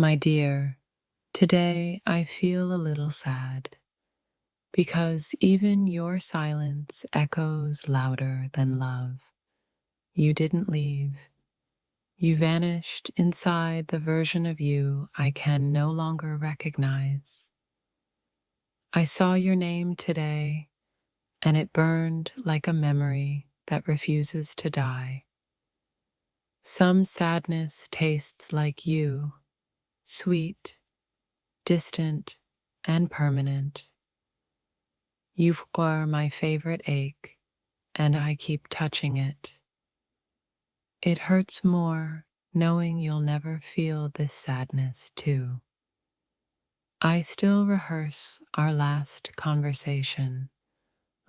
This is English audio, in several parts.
My dear, today I feel a little sad because even your silence echoes louder than love. You didn't leave. You vanished inside the version of you I can no longer recognize. I saw your name today, and it burned like a memory that refuses to die. Some sadness tastes like you, sweet, distant, and permanent. You are my favorite ache, and I keep touching it. It hurts more knowing you'll never feel this sadness too. I still rehearse our last conversation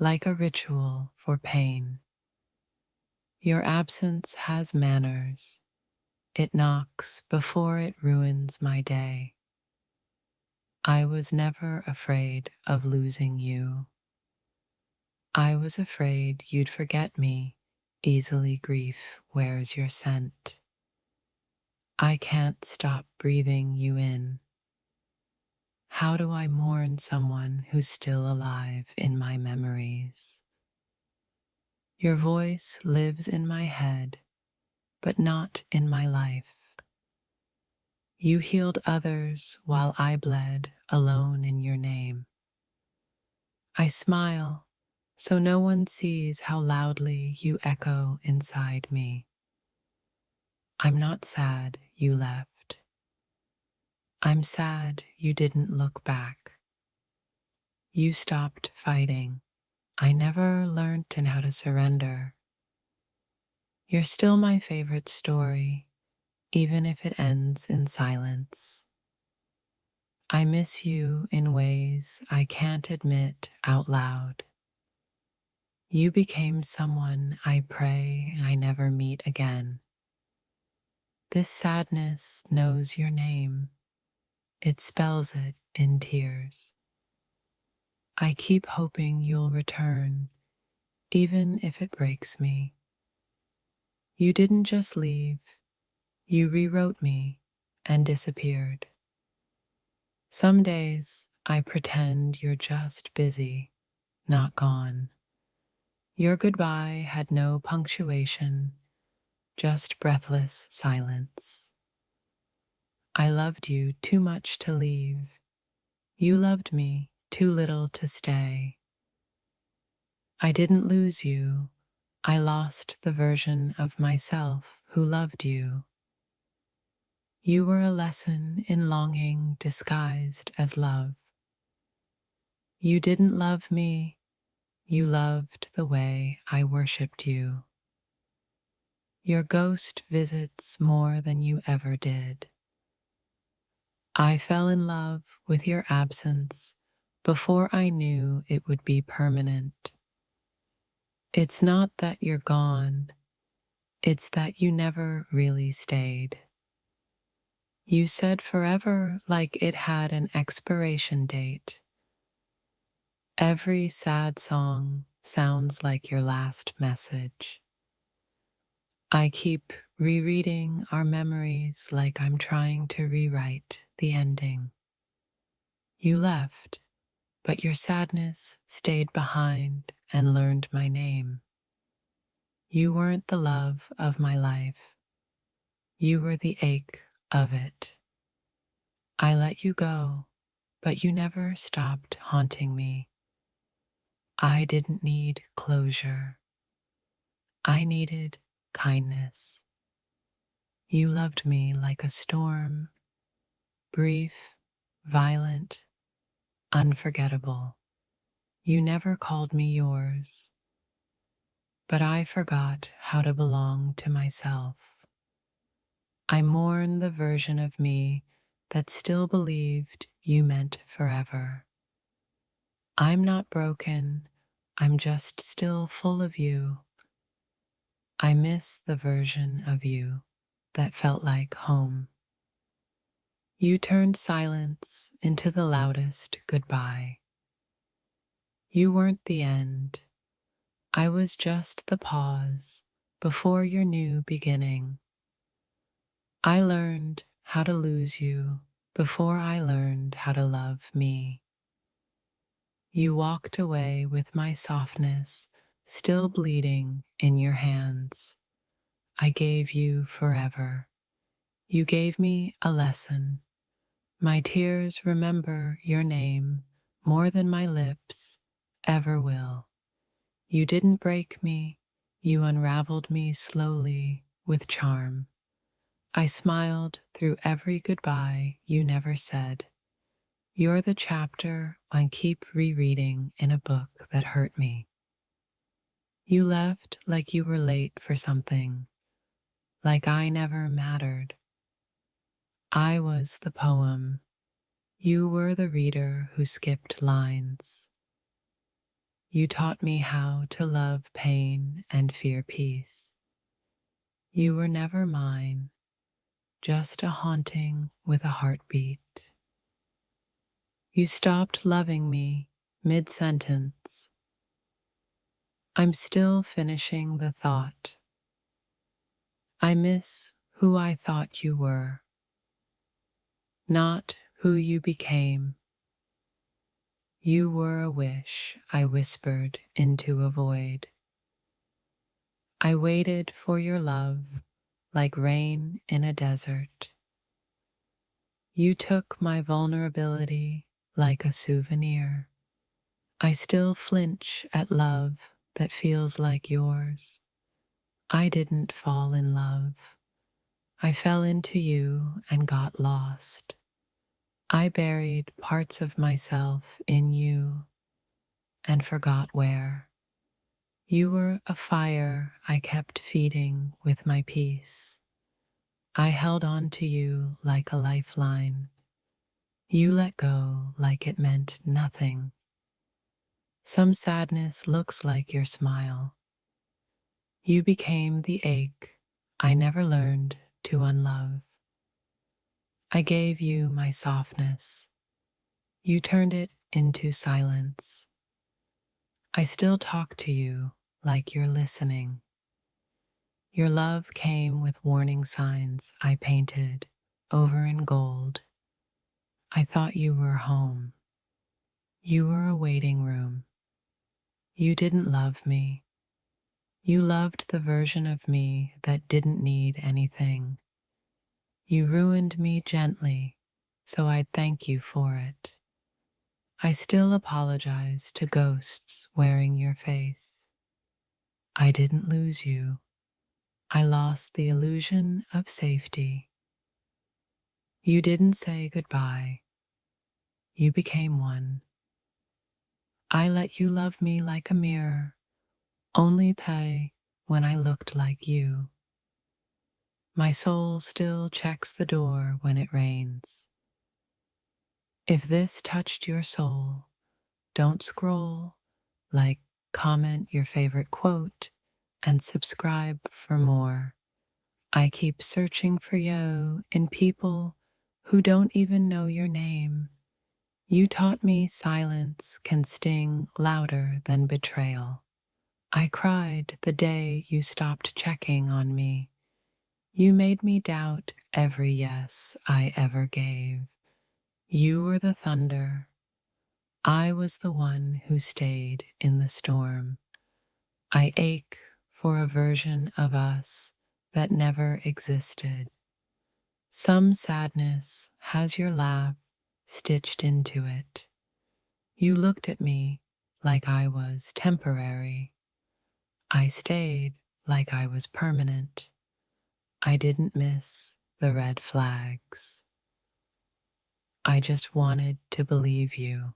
like a ritual for pain. Your absence has manners. It knocks before it ruins my day. I was never afraid of losing you. I was afraid you'd forget me. Easily grief wears your scent. I can't stop breathing you in. How do I mourn someone who's still alive in my memories? Your voice lives in my head, but not in my life. You healed others while I bled alone in your name. I smile so no one sees how loudly you echo inside me. I'm not sad you left. I'm sad you didn't look back. You stopped fighting. I never learned how to surrender. You're still my favorite story, even if it ends in silence. I miss you in ways I can't admit out loud. You became someone I pray I never meet again. This sadness knows your name. It spells it in tears. I keep hoping you'll return, even if it breaks me. You didn't just leave, you rewrote me and disappeared. Some days I pretend you're just busy, not gone. Your goodbye had no punctuation, just breathless silence. I loved you too much to leave. You loved me too little to stay. I didn't lose you. I lost the version of myself who loved you. You were a lesson in longing disguised as love. You didn't love me. You loved the way I worshipped you. Your ghost visits more than you ever did. I fell in love with your absence before I knew it would be permanent. It's not that you're gone, it's that you never really stayed. You said forever like it had an expiration date. Every sad song sounds like your last message. I keep rereading our memories like I'm trying to rewrite the ending. You left, but your sadness stayed behind and learned my name. You weren't the love of my life. You were the ache of it. I let you go, but you never stopped haunting me. I didn't need closure. I needed kindness. You loved me like a storm, brief, violent, unforgettable. You never called me yours, but I forgot how to belong to myself. I mourn the version of me that still believed you meant forever. I'm not broken, I'm just still full of you. I miss the version of you that felt like home. You turned silence into the loudest goodbye. You weren't the end. I was just the pause before your new beginning. I learned how to lose you before I learned how to love me. You walked away with my softness still bleeding in your hands. I gave you forever. You gave me a lesson. My tears remember your name more than my lips ever will. You didn't break me, you unraveled me slowly with charm. I smiled through every goodbye you never said. You're the chapter I keep rereading in a book that hurt me. You left like you were late for something, like I never mattered. I was the poem. You were the reader who skipped lines. You taught me how to love pain and fear peace. You were never mine, just a haunting with a heartbeat. You stopped loving me mid-sentence. I'm still finishing the thought. I miss who I thought you were, not who you became. You were a wish I whispered into a void. I waited for your love like rain in a desert. You took my vulnerability like a souvenir. I still flinch at love that feels like yours. I didn't fall in love. I fell into you and got lost. I buried parts of myself in you and forgot where. You were a fire I kept feeding with my peace. I held on to you like a lifeline. You let go like it meant nothing. Some sadness looks like your smile. You became the ache I never learned to unlove. I gave you my softness. You turned it into silence. I still talk to you like you're listening. Your love came with warning signs I painted over in gold. I thought you were home. You were a waiting room. You didn't love me. You loved the version of me that didn't need anything. You ruined me gently, so I'd thank you for it. I still apologize to ghosts wearing your face. I didn't lose you. I lost the illusion of safety. You didn't say goodbye. You became one. I let you love me like a mirror, only pay when I looked like you. My soul still checks the door when it rains. If this touched your soul, don't scroll, like, comment your favorite quote, and subscribe for more. I keep searching for you in people who don't even know your name. You taught me silence can sting louder than betrayal. I cried the day you stopped checking on me. You made me doubt every yes I ever gave. You were the thunder. I was the one who stayed in the storm. I ache for a version of us that never existed. Some sadness has your laugh stitched into it. You looked at me like I was temporary. I stayed like I was permanent. I didn't miss the red flags. I just wanted to believe you.